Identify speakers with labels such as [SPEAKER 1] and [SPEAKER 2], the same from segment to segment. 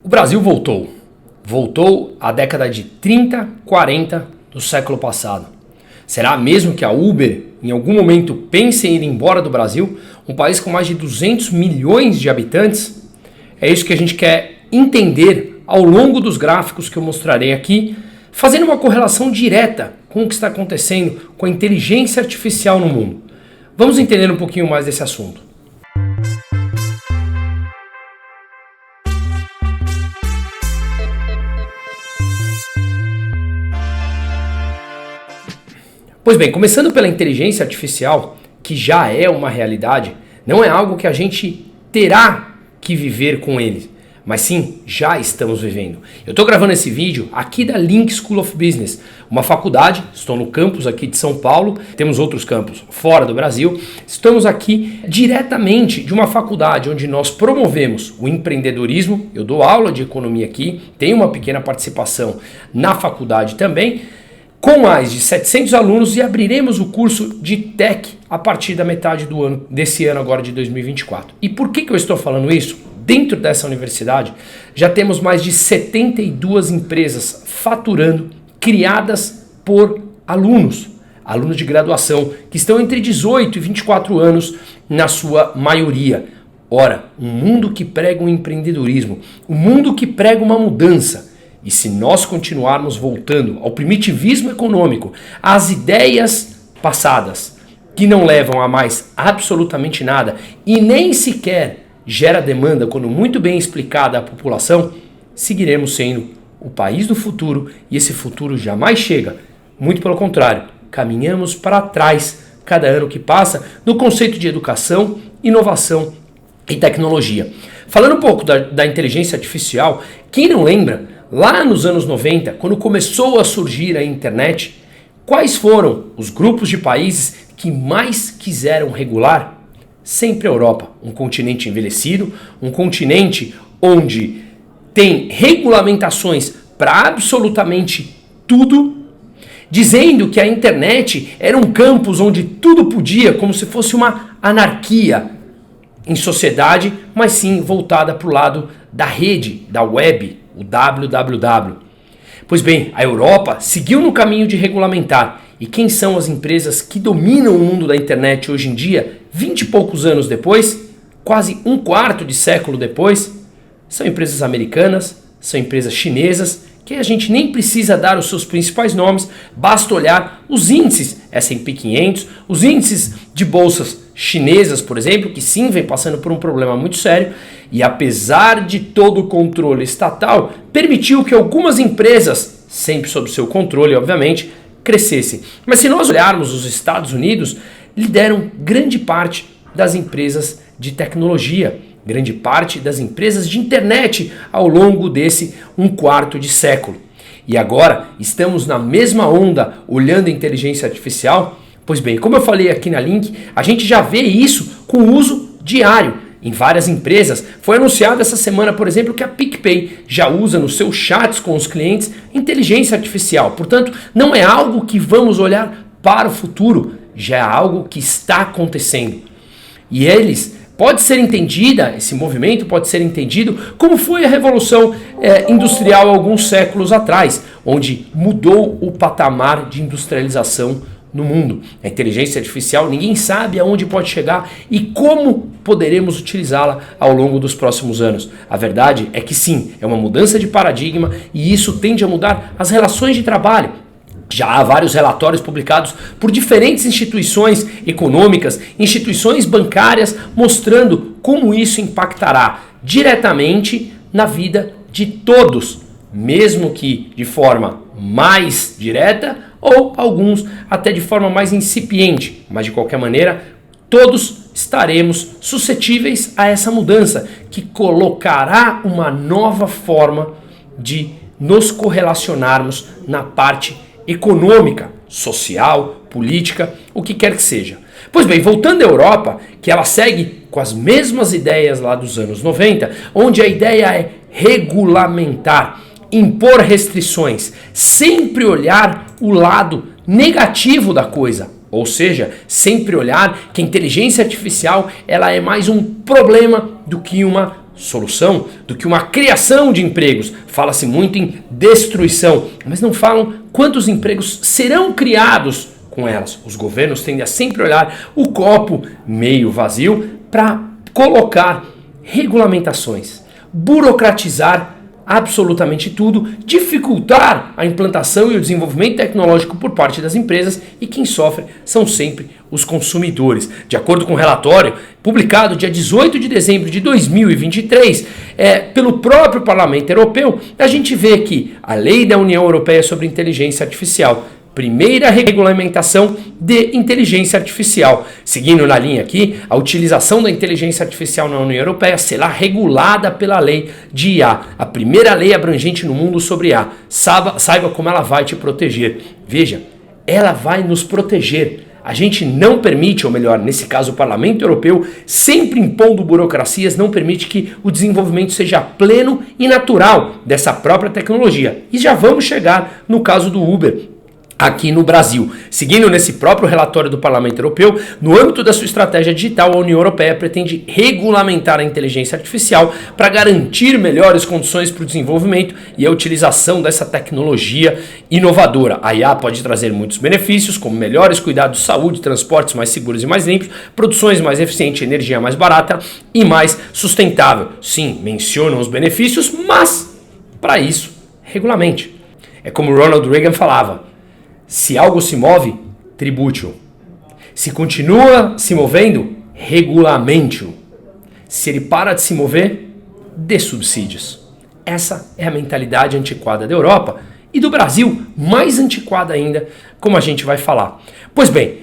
[SPEAKER 1] O Brasil voltou. Voltou à década de 30, 40 do século passado. Será mesmo que a Uber em algum momento pense em ir embora do Brasil, um país com mais de 200 milhões de habitantes? É isso que a gente quer entender ao longo dos gráficos que eu mostrarei aqui, fazendo uma correlação direta com o que está acontecendo com a inteligência artificial no mundo. Vamos entender um pouquinho mais desse assunto. Pois bem, começando pela inteligência artificial, que já é uma realidade, não é algo que a gente terá que viver com ele, mas sim, já estamos vivendo. Eu estou gravando esse vídeo aqui da Link School of Business, uma faculdade, estou no campus aqui de São Paulo, temos outros campos fora do Brasil, estamos aqui diretamente de uma faculdade onde nós promovemos o empreendedorismo, eu dou aula de economia aqui, tenho uma pequena participação na faculdade também, com mais de 700 alunos, e abriremos o curso de Tech a partir da metade do ano, desse ano agora de 2024. E por que eu estou falando isso? Dentro dessa universidade já temos mais de 72 empresas faturando, criadas por alunos de graduação, que estão entre 18 e 24 anos na sua maioria. Ora, um mundo que prega um empreendedorismo, um mundo que prega uma mudança. E se nós continuarmos voltando ao primitivismo econômico, às ideias passadas, que não levam a mais absolutamente nada e nem sequer gera demanda quando muito bem explicada à população, seguiremos sendo o país do futuro e esse futuro jamais chega. Muito pelo contrário, caminhamos para trás cada ano que passa no conceito de educação, inovação e tecnologia. Falando um pouco da inteligência artificial, quem não lembra, lá nos anos 90, quando começou a surgir a internet, quais foram os grupos de países que mais quiseram regular? Sempre a Europa, um continente envelhecido, um continente onde tem regulamentações para absolutamente tudo, dizendo que a internet era um campus onde tudo podia, como se fosse uma anarquia em sociedade, mas sim voltada para o lado da rede, da web, o www. Pois bem, a Europa seguiu no caminho de regulamentar. E quem são as empresas que dominam o mundo da internet hoje em dia, 20 e poucos anos depois, quase um quarto de século depois? São empresas americanas, são empresas chinesas, que a gente nem precisa dar os seus principais nomes, basta olhar os índices S&P 500, os índices de bolsas chinesas, por exemplo, que sim vem passando por um problema muito sério, e apesar de todo o controle estatal, permitiu que algumas empresas, sempre sob seu controle, obviamente, crescessem. Mas se nós olharmos os Estados Unidos, lideram grande parte das empresas de tecnologia, grande parte das empresas de internet ao longo desse um quarto de século. E agora estamos na mesma onda olhando a inteligência artificial. Pois bem, como eu falei aqui na Link, a gente já vê isso com o uso diário em várias empresas. Foi anunciado essa semana, por exemplo, que a PicPay já usa nos seus chats com os clientes inteligência artificial. Portanto, não é algo que vamos olhar para o futuro, já é algo que está acontecendo. E esse movimento pode ser entendido como foi a Revolução Industrial alguns séculos atrás, onde mudou o patamar de industrialização no mundo. A inteligência artificial, ninguém sabe aonde pode chegar e como poderemos utilizá-la ao longo dos próximos anos. A verdade é que sim, é uma mudança de paradigma e isso tende a mudar as relações de trabalho. Já há vários relatórios publicados por diferentes instituições econômicas, instituições bancárias, mostrando como isso impactará diretamente na vida de todos, mesmo que de forma mais direta ou alguns até de forma mais incipiente, mas de qualquer maneira todos estaremos suscetíveis a essa mudança que colocará uma nova forma de nos correlacionarmos na parte econômica, social, política, o que quer que seja. Pois bem, voltando à Europa, que ela segue com as mesmas ideias lá dos anos 90, onde a ideia é regulamentar, impor restrições, sempre olhar o lado negativo da coisa, ou seja, sempre olhar que a inteligência artificial ela é mais um problema do que uma solução do que uma criação de empregos. Fala-se muito em destruição, mas não falam quantos empregos serão criados com elas. Os governos tendem a sempre olhar o copo meio vazio para colocar regulamentações, burocratizar absolutamente tudo, dificultar a implantação e o desenvolvimento tecnológico por parte das empresas, e quem sofre são sempre os consumidores. De acordo com um relatório publicado dia 18 de dezembro de 2023 pelo próprio Parlamento Europeu, a gente vê que a Lei da União Europeia sobre Inteligência Artificial, primeira regulamentação de inteligência artificial. Seguindo na linha aqui, a utilização da inteligência artificial na União Europeia será regulada pela lei de IA, a primeira lei abrangente no mundo sobre IA. Saiba como ela vai te proteger. Veja, ela vai nos proteger. A gente não permite, ou melhor, nesse caso o Parlamento Europeu, sempre impondo burocracias, não permite que o desenvolvimento seja pleno e natural dessa própria tecnologia. E já vamos chegar no caso do Uber aqui no Brasil. Seguindo nesse próprio relatório do Parlamento Europeu, no âmbito da sua estratégia digital, a União Europeia pretende regulamentar a inteligência artificial para garantir melhores condições para o desenvolvimento e a utilização dessa tecnologia inovadora. A IA pode trazer muitos benefícios, como melhores cuidados de saúde, transportes mais seguros e mais limpos, produções mais eficientes, energia mais barata e mais sustentável. Sim, mencionam os benefícios, mas para isso, regulamente. É como Ronald Reagan falava: se algo se move, tribute-o. Se continua se movendo, regulamente-o. Se ele para de se mover, dê subsídios. Essa é a mentalidade antiquada da Europa e do Brasil, mais antiquada ainda, como a gente vai falar. Pois bem,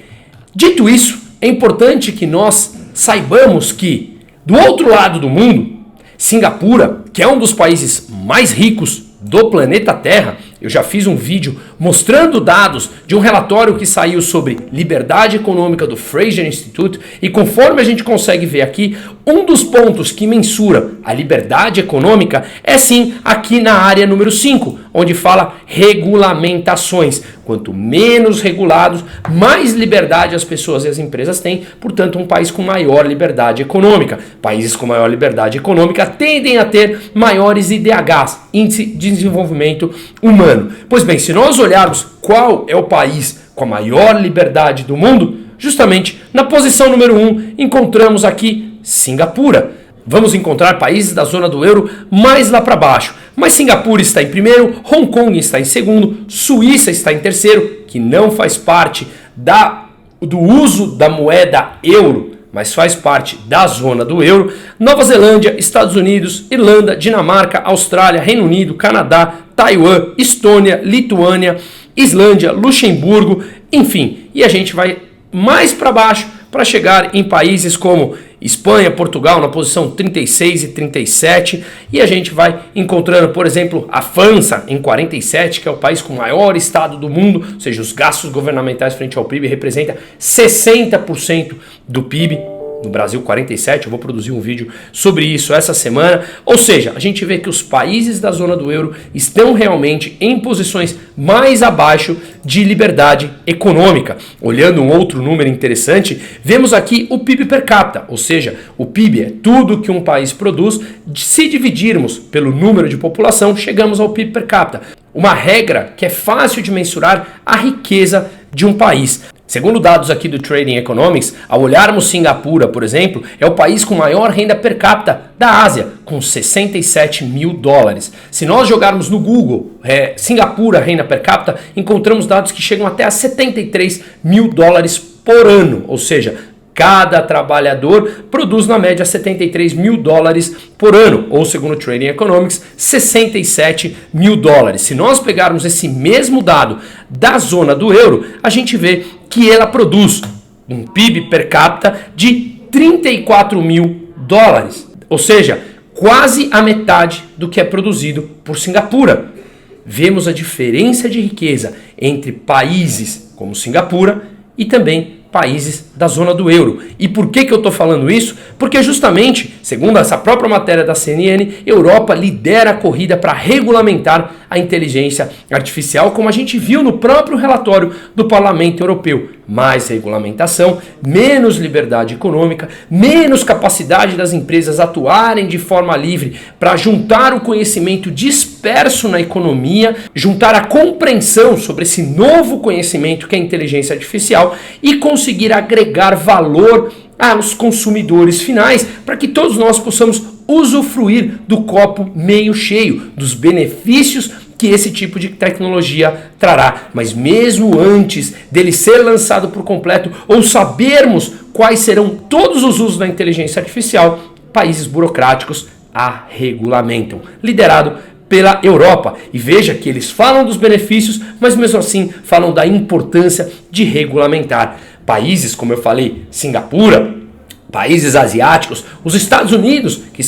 [SPEAKER 1] dito isso, é importante que nós saibamos que, do outro lado do mundo, Singapura, que é um dos países mais ricos do planeta Terra, eu já fiz um vídeo mostrando dados de um relatório que saiu sobre liberdade econômica do Fraser Institute, e conforme a gente consegue ver aqui, um dos pontos que mensura a liberdade econômica é sim aqui na área número 5, onde fala regulamentações. Quanto menos regulados, mais liberdade as pessoas e as empresas têm, portanto um país com maior liberdade econômica. Países com maior liberdade econômica tendem a ter maiores IDHs, Índice de Desenvolvimento Humano. Pois bem, se nós olharmos qual é o país com a maior liberdade do mundo, justamente na posição número 1 encontramos aqui Singapura. Vamos encontrar países da zona do euro mais lá para baixo, mas Singapura está em primeiro, Hong Kong está em segundo, Suíça está em terceiro, que não faz parte do uso da moeda euro, mas faz parte da zona do euro, Nova Zelândia, Estados Unidos, Irlanda, Dinamarca, Austrália, Reino Unido, Canadá, Taiwan, Estônia, Lituânia, Islândia, Luxemburgo, enfim, e a gente vai mais para baixo para chegar em países como Espanha, Portugal na posição 36 e 37, e a gente vai encontrando, por exemplo, a França em 47, que é o país com o maior estado do mundo, ou seja, os gastos governamentais frente ao PIB representa 60% do PIB. No Brasil, 47%, eu vou produzir um vídeo sobre isso essa semana. Ou seja, a gente vê que os países da zona do euro estão realmente em posições mais abaixo de liberdade econômica. Olhando um outro número interessante, vemos aqui o PIB per capita, ou seja, o PIB é tudo que um país produz. Se dividirmos pelo número de população, chegamos ao PIB per capita. Uma regra que é fácil de mensurar a riqueza de um país. Segundo dados aqui do Trading Economics, ao olharmos Singapura, por exemplo, é o país com maior renda per capita da Ásia, com 67 mil dólares. Se nós jogarmos no Google Singapura renda per capita, encontramos dados que chegam até a 73 mil dólares por ano, ou seja, cada trabalhador produz na média 73 mil dólares por ano, ou segundo o Trading Economics, 67 mil dólares. Se nós pegarmos esse mesmo dado da zona do euro, a gente vê que ela produz um PIB per capita de 34 mil dólares, ou seja, quase a metade do que é produzido por Singapura. Vemos a diferença de riqueza entre países como Singapura e também países da zona do euro. E por que eu estou falando isso? Porque justamente, segundo essa própria matéria da CNN, Europa lidera a corrida para regulamentar a inteligência artificial, como a gente viu no próprio relatório do Parlamento Europeu. Mais regulamentação, menos liberdade econômica, menos capacidade das empresas atuarem de forma livre para juntar o conhecimento disperso na economia, juntar a compreensão sobre esse novo conhecimento que é a inteligência artificial e conseguir agregar valor aos consumidores finais para que todos nós possamos usufruir do copo meio cheio, dos benefícios que esse tipo de tecnologia trará. Mas mesmo antes dele ser lançado por completo ou sabermos quais serão todos os usos da inteligência artificial, países burocráticos a regulamentam, liderado pela Europa. E veja que eles falam dos benefícios, mas mesmo assim falam da importância de regulamentar. Países, como eu falei, Singapura, países asiáticos, os Estados Unidos, que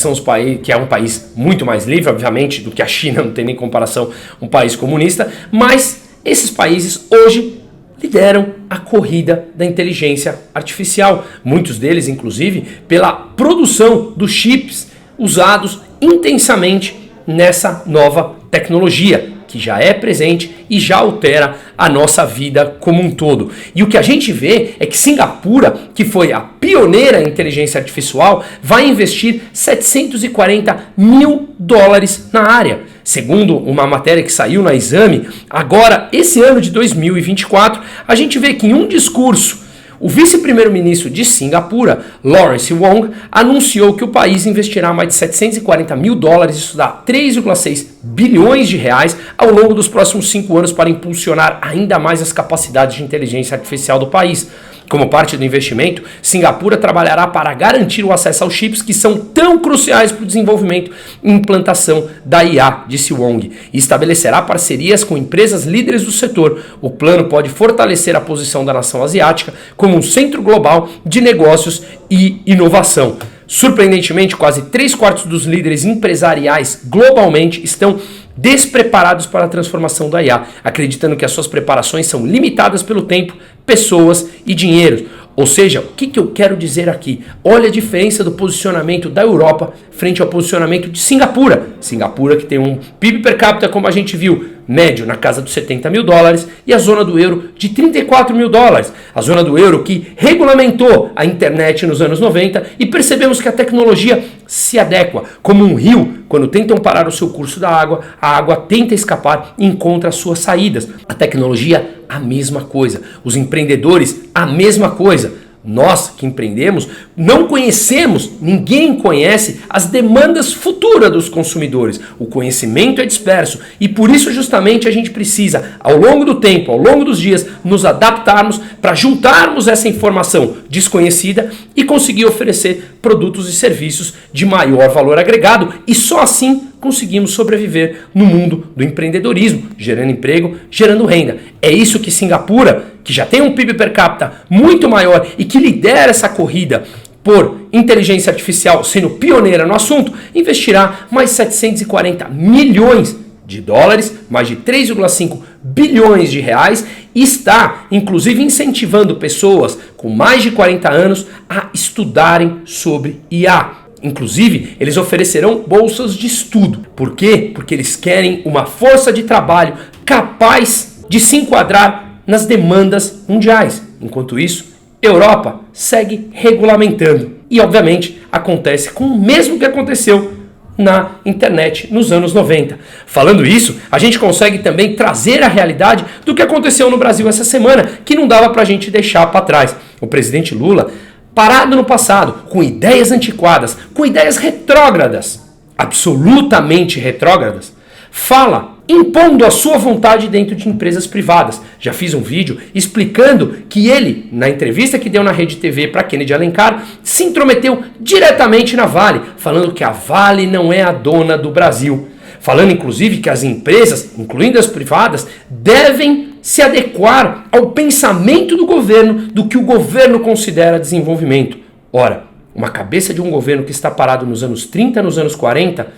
[SPEAKER 1] é um país muito mais livre, obviamente, do que a China, não tem nem comparação, um país comunista, mas esses países hoje lideram a corrida da inteligência artificial. Muitos deles, inclusive, pela produção dos chips usados intensamente nessa nova tecnologia, que já é presente e já altera a nossa vida como um todo. E o que a gente vê é que Singapura, que foi a pioneira em inteligência artificial, vai investir 740 mil dólares na área. Segundo uma matéria que saiu na Exame, agora, esse ano de 2024, a gente vê que em um discurso, o vice-primeiro-ministro de Singapura, Lawrence Wong, anunciou que o país investirá mais de 740 mil dólares, isso dá 3,6 bilhões de reais, ao longo dos próximos 5 anos para impulsionar ainda mais as capacidades de inteligência artificial do país. Como parte do investimento, Singapura trabalhará para garantir o acesso aos chips que são tão cruciais para o desenvolvimento e implantação da IA, disse Wong, e estabelecerá parcerias com empresas líderes do setor. O plano pode fortalecer a posição da nação asiática como um centro global de negócios e inovação. Surpreendentemente, quase 3/4 dos líderes empresariais globalmente estão despreparados para a transformação da IA, acreditando que as suas preparações são limitadas pelo tempo, pessoas e dinheiro. Ou seja, o que eu quero dizer aqui? Olha a diferença do posicionamento da Europa frente ao posicionamento de Singapura. Singapura, que tem um PIB per capita, como a gente viu, médio na casa dos 70 mil dólares, e a zona do euro de 34 mil dólares. A zona do euro que regulamentou a internet nos anos 90 e percebemos que a tecnologia se adequa. Como um rio, quando tentam parar o seu curso da água, a água tenta escapar e encontra as suas saídas. A tecnologia, a mesma coisa. Os empreendedores, a mesma coisa. Nós que empreendemos não conhecemos, ninguém conhece as demandas futuras dos consumidores. O conhecimento é disperso e por isso justamente a gente precisa, ao longo do tempo, ao longo dos dias, nos adaptarmos para juntarmos essa informação desconhecida e conseguir oferecer produtos e serviços de maior valor agregado e só assim conseguimos sobreviver no mundo do empreendedorismo, gerando emprego, gerando renda. É isso que Singapura, que já tem um PIB per capita muito maior e que lidera essa corrida por inteligência artificial, sendo pioneira no assunto, investirá mais 740 milhões de dólares, mais de 3,5 bilhões de reais, e está, inclusive, incentivando pessoas com mais de 40 anos a estudarem sobre IA. Inclusive, eles oferecerão bolsas de estudo. Por quê? Porque eles querem uma força de trabalho capaz de se enquadrar nas demandas mundiais. Enquanto isso, Europa segue regulamentando. E, obviamente, acontece com o mesmo que aconteceu na internet nos anos 90. Falando isso, a gente consegue também trazer a realidade do que aconteceu no Brasil essa semana, que não dava pra gente deixar para trás. O presidente Lula, parado no passado, com ideias antiquadas, com ideias retrógradas, absolutamente retrógradas, fala impondo a sua vontade dentro de empresas privadas. Já fiz um vídeo explicando que ele, na entrevista que deu na Rede TV para Kennedy Alencar, se intrometeu diretamente na Vale, falando que a Vale não é a dona do Brasil. Falando inclusive que as empresas, incluindo as privadas, devem se adequar ao pensamento do governo, do que o governo considera desenvolvimento. Ora, uma cabeça de um governo que está parado nos anos 30, nos anos 40,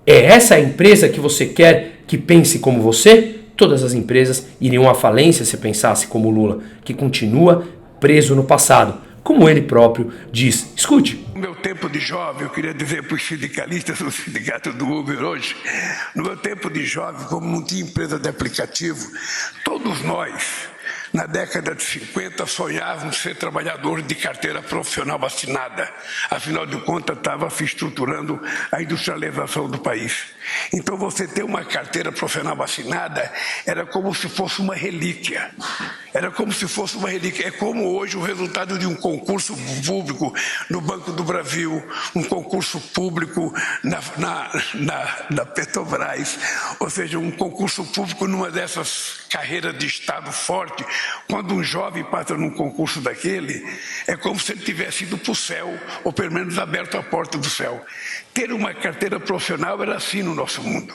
[SPEAKER 1] é essa a empresa que você quer que pense como você? Todas as empresas iriam à falência se pensasse como Lula, que continua preso no passado. como ele próprio diz. Escute.
[SPEAKER 2] No meu tempo de jovem, eu queria dizer para os sindicalistas do sindicato do Uber hoje, no meu tempo de jovem, como não tinha empresa de aplicativo, todos nós, na década de 50, sonhávamos ser trabalhadores de carteira profissional assinada. Afinal de contas, estava estruturando a industrialização do país. Então, você ter uma carteira profissional assinada era como se fosse uma relíquia. Era como se fosse uma relíquia. É como hoje o resultado de um concurso público no Banco do Brasil, um concurso público na Petrobras, ou seja, um concurso público numa dessas carreiras de Estado forte. Quando um jovem passa num concurso daquele, é como se ele tivesse ido para o céu, ou pelo menos aberto a porta do céu. Ter uma carteira profissional era assim no nosso mundo.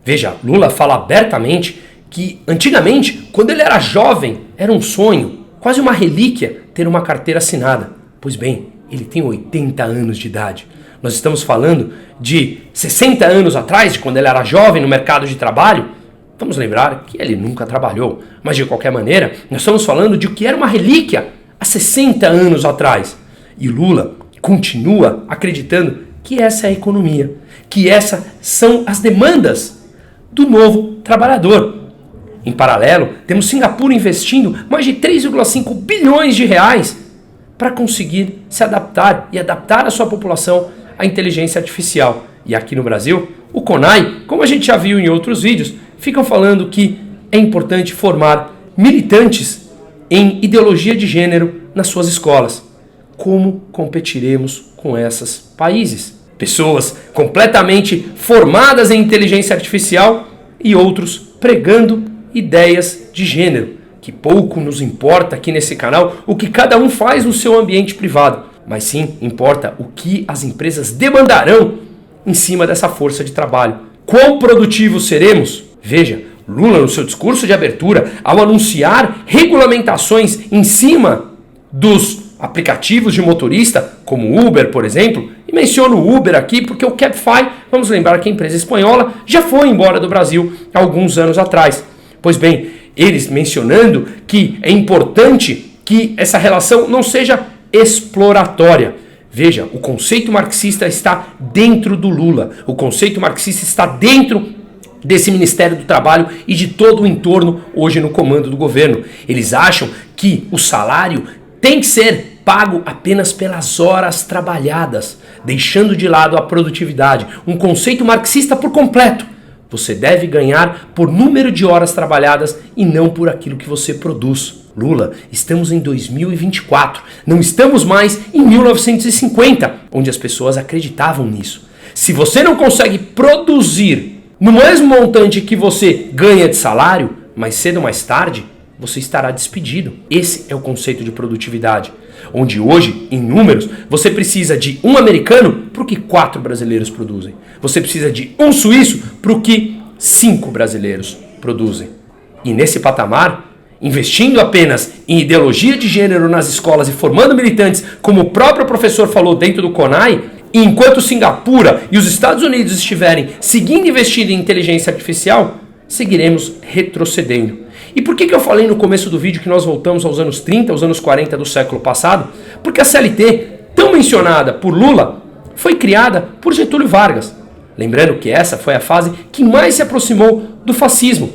[SPEAKER 1] Veja, Lula fala abertamente que antigamente, quando ele era jovem, era um sonho, quase uma relíquia, ter uma carteira assinada. Pois bem, ele tem 80 anos de idade. Nós estamos falando de 60 anos atrás, de quando ele era jovem no mercado de trabalho. Vamos lembrar que ele nunca trabalhou, mas de qualquer maneira, nós estamos falando de o que era uma relíquia há 60 anos atrás. E Lula continua acreditando que essa é a economia, que essas são as demandas do novo trabalhador. Em paralelo, temos Singapura investindo mais de 3,5 bilhões de reais para conseguir se adaptar e adaptar a sua população à inteligência artificial. E aqui no Brasil, o CONAI, como a gente já viu em outros vídeos, ficam falando que é importante formar militantes em ideologia de gênero nas suas escolas. Como competiremos com esses países? Pessoas completamente formadas em inteligência artificial e outros pregando ideias de gênero, que pouco nos importa aqui nesse canal o que cada um faz no seu ambiente privado, mas sim importa o que as empresas demandarão em cima dessa força de trabalho. Quão produtivos seremos? Veja, Lula no seu discurso de abertura, ao anunciar regulamentações em cima dos aplicativos de motorista, como Uber, por exemplo, e menciono o Uber aqui porque o Cabify, vamos lembrar que a empresa espanhola já foi embora do Brasil há alguns anos atrás. Pois bem, eles mencionando que é importante que essa relação não seja exploratória. Veja, o conceito marxista está dentro do Lula. O conceito marxista está dentro desse Ministério do Trabalho e de todo o entorno hoje no comando do governo. Eles acham que o salário tem que ser pago apenas pelas horas trabalhadas, deixando de lado a produtividade. Um conceito marxista por completo. Você deve ganhar por número de horas trabalhadas e não por aquilo que você produz. Lula, estamos em 2024, não estamos mais em 1950, onde as pessoas acreditavam nisso. Se você não consegue produzir no mesmo montante que você ganha de salário, mais cedo ou mais tarde, você estará despedido. Esse é o conceito de produtividade, onde hoje, em números, você precisa de um americano para o que 4 brasileiros produzem. Você precisa de um suíço para o que 5 brasileiros produzem. E nesse patamar, investindo apenas em ideologia de gênero nas escolas e formando militantes, como o próprio professor falou dentro do CONAI, e enquanto Singapura e os Estados Unidos estiverem seguindo investindo em inteligência artificial, seguiremos retrocedendo. E por que eu falei no começo do vídeo que nós voltamos aos anos 30, aos anos 40 do século passado? Porque a CLT, tão mencionada por Lula, foi criada por Getúlio Vargas. Lembrando que essa foi a fase que mais se aproximou do fascismo.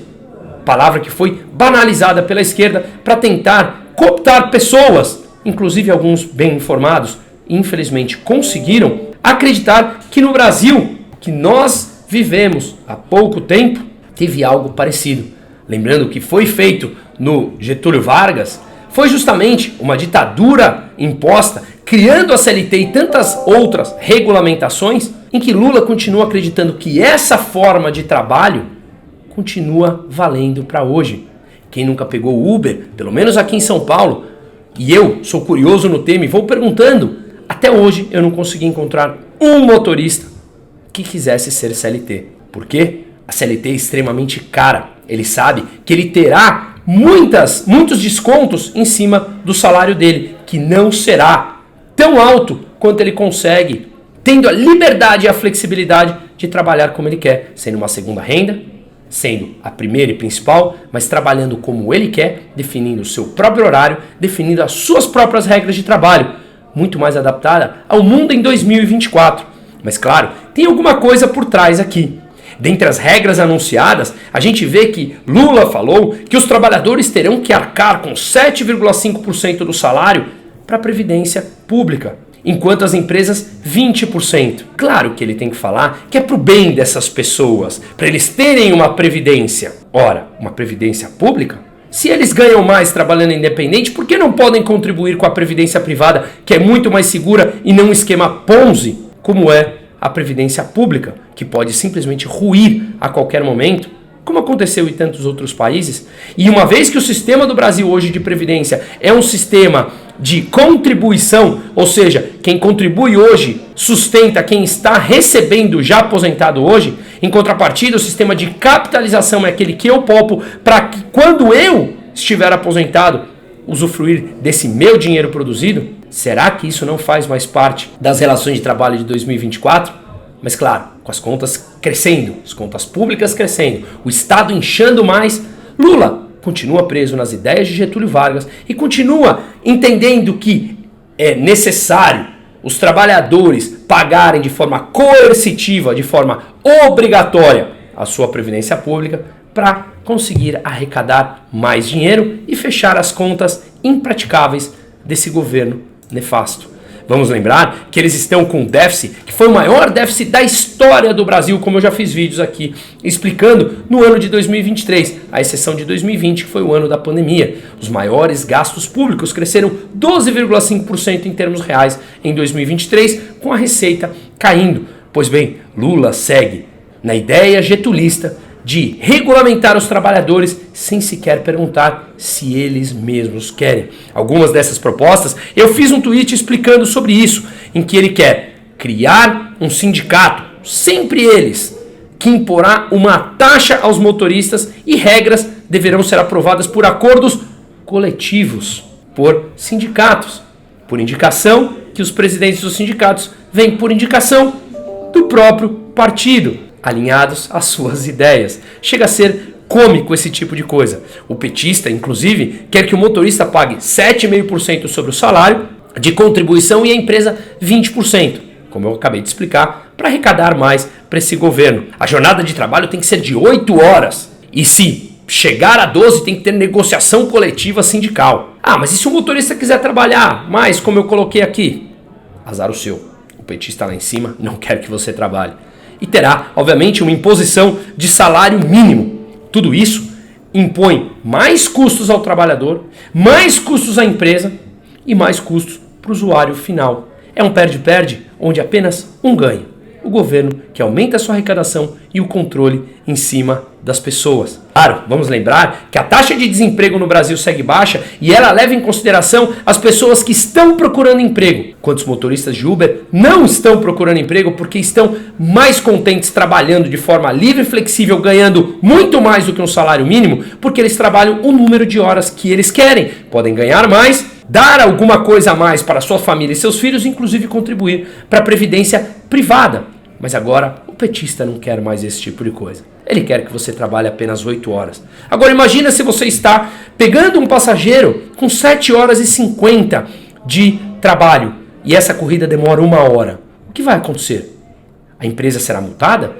[SPEAKER 1] Palavra que foi banalizada pela esquerda para tentar cooptar pessoas, inclusive alguns bem informados, infelizmente conseguiram acreditar que no Brasil, que nós vivemos há pouco tempo, teve algo parecido. Lembrando que foi feito no Getúlio Vargas, foi justamente uma ditadura imposta, criando a CLT e tantas outras regulamentações, em que Lula continua acreditando que essa forma de trabalho continua valendo para hoje. Quem nunca pegou o Uber, pelo menos aqui em São Paulo, e eu sou curioso no tema e vou perguntando, até hoje eu não consegui encontrar um motorista que quisesse ser CLT. Por quê? A CLT é extremamente cara. Ele sabe que ele terá muitos descontos em cima do salário dele, que não será tão alto quanto ele consegue, tendo a liberdade e a flexibilidade de trabalhar como ele quer, sendo uma segunda renda, sendo a primeira e principal, mas trabalhando como ele quer, definindo o seu próprio horário, definindo as suas próprias regras de trabalho. muito mais adaptada ao mundo em 2024. Mas claro, tem alguma coisa por trás aqui. Dentre as regras anunciadas, a gente vê que Lula falou que os trabalhadores terão que arcar com 7,5% do salário para a previdência pública, enquanto as empresas 20%. Claro que ele tem que falar que é para o bem dessas pessoas, para eles terem uma previdência. Ora, uma previdência pública? Se eles ganham mais trabalhando independente, por que não podem contribuir com a previdência privada, que é muito mais segura e não um esquema Ponzi, como é a previdência pública, que pode simplesmente ruir a qualquer momento, como aconteceu em tantos outros países? E uma vez que o sistema do Brasil hoje de previdência é um sistema de contribuição, ou seja, quem contribui hoje sustenta quem está recebendo já aposentado hoje, em contrapartida o sistema de capitalização é aquele que eu poupo para que quando eu estiver aposentado usufruir desse meu dinheiro produzido. Será que isso não faz mais parte das relações de trabalho de 2024? Mas claro, com as contas crescendo, as contas públicas crescendo, o Estado inchando mais, Lula continua preso nas ideias de Getúlio Vargas e continua entendendo que é necessário os trabalhadores pagarem de forma coercitiva, de forma obrigatória, a sua previdência pública para conseguir arrecadar mais dinheiro e fechar as contas impraticáveis desse governo nefasto. Vamos lembrar que eles estão com um déficit que foi o maior déficit da história do Brasil, como eu já fiz vídeos aqui explicando no ano de 2023, à exceção de 2020, que foi o ano da pandemia. Os maiores gastos públicos cresceram 12,5% em termos reais em 2023, com a receita caindo. Pois bem, Lula segue na ideia getulista de regulamentar os trabalhadores sem sequer perguntar se eles mesmos querem. Algumas dessas propostas, eu fiz um tweet explicando sobre isso, em que ele quer criar um sindicato, sempre eles, que imporá uma taxa aos motoristas e regras deverão ser aprovadas por acordos coletivos, por sindicatos, por indicação que os presidentes dos sindicatos vêm por indicação do próprio partido, alinhados às suas ideias. Chega a ser cômico esse tipo de coisa. O petista, inclusive, quer que o motorista pague 7,5% sobre o salário de contribuição e a empresa 20%, como eu acabei de explicar, para arrecadar mais para esse governo. A jornada de trabalho tem que ser de 8 horas. E se chegar a 12, tem que ter negociação coletiva sindical. Ah, mas e se o motorista quiser trabalhar mais, como eu coloquei aqui? Azar o seu. O petista lá em cima não quer que você trabalhe. E terá, obviamente, uma imposição de salário mínimo. Tudo isso impõe mais custos ao trabalhador, mais custos à empresa e mais custos para o usuário final. É um perde-perde onde apenas um ganha. O governo que aumenta a sua arrecadação e o controle em cima das pessoas. Claro, vamos lembrar que a taxa de desemprego no Brasil segue baixa e ela leva em consideração as pessoas que estão procurando emprego. Quantos motoristas de Uber não estão procurando emprego porque estão mais contentes trabalhando de forma livre e flexível, ganhando muito mais do que um salário mínimo, porque eles trabalham o número de horas que eles querem. Podem ganhar mais, dar alguma coisa a mais para sua família e seus filhos, inclusive contribuir para a previdência privada. Mas agora o petista não quer mais esse tipo de coisa. Ele quer que você trabalhe apenas 8 horas. Agora imagina se você está pegando um passageiro com 7 horas e 50 de trabalho e essa corrida demora 1 hora. O que vai acontecer? A empresa será multada?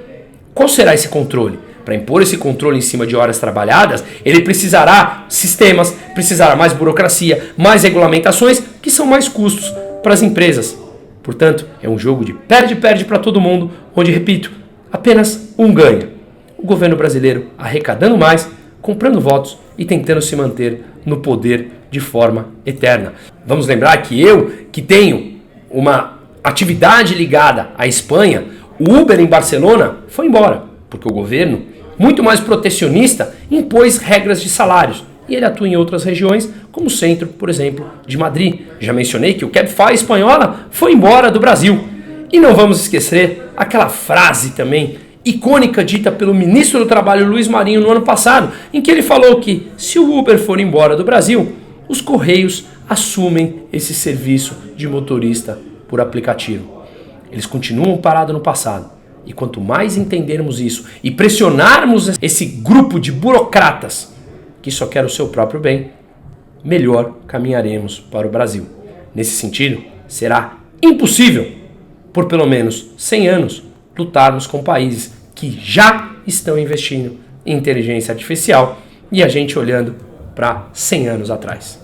[SPEAKER 1] Qual será esse controle? Para impor esse controle em cima de horas trabalhadas, ele precisará sistemas, precisará mais burocracia, mais regulamentações, que são mais custos para as empresas. Portanto, é um jogo de perde-perde para todo mundo, onde, repito, apenas um ganha. O governo brasileiro arrecadando mais, comprando votos e tentando se manter no poder de forma eterna. Vamos lembrar que eu, que tenho uma atividade ligada à Espanha, o Uber em Barcelona foi embora, porque o governo, muito mais protecionista, impôs regras de salários. E ele atua em outras regiões, como o centro, por exemplo, de Madrid. Já mencionei que o Cabify espanhola foi embora do Brasil. E não vamos esquecer aquela frase também icônica dita pelo ministro do Trabalho, Luiz Marinho, no ano passado, em que ele falou que se o Uber for embora do Brasil, os Correios assumem esse serviço de motorista por aplicativo. Eles continuam parados no passado. E quanto mais entendermos isso e pressionarmos esse grupo de burocratas que só quer o seu próprio bem, melhor caminharemos para o Brasil. Nesse sentido, será impossível, por pelo menos 100 anos, lutarmos com países que já estão investindo em inteligência artificial e a gente olhando para 100 anos atrás.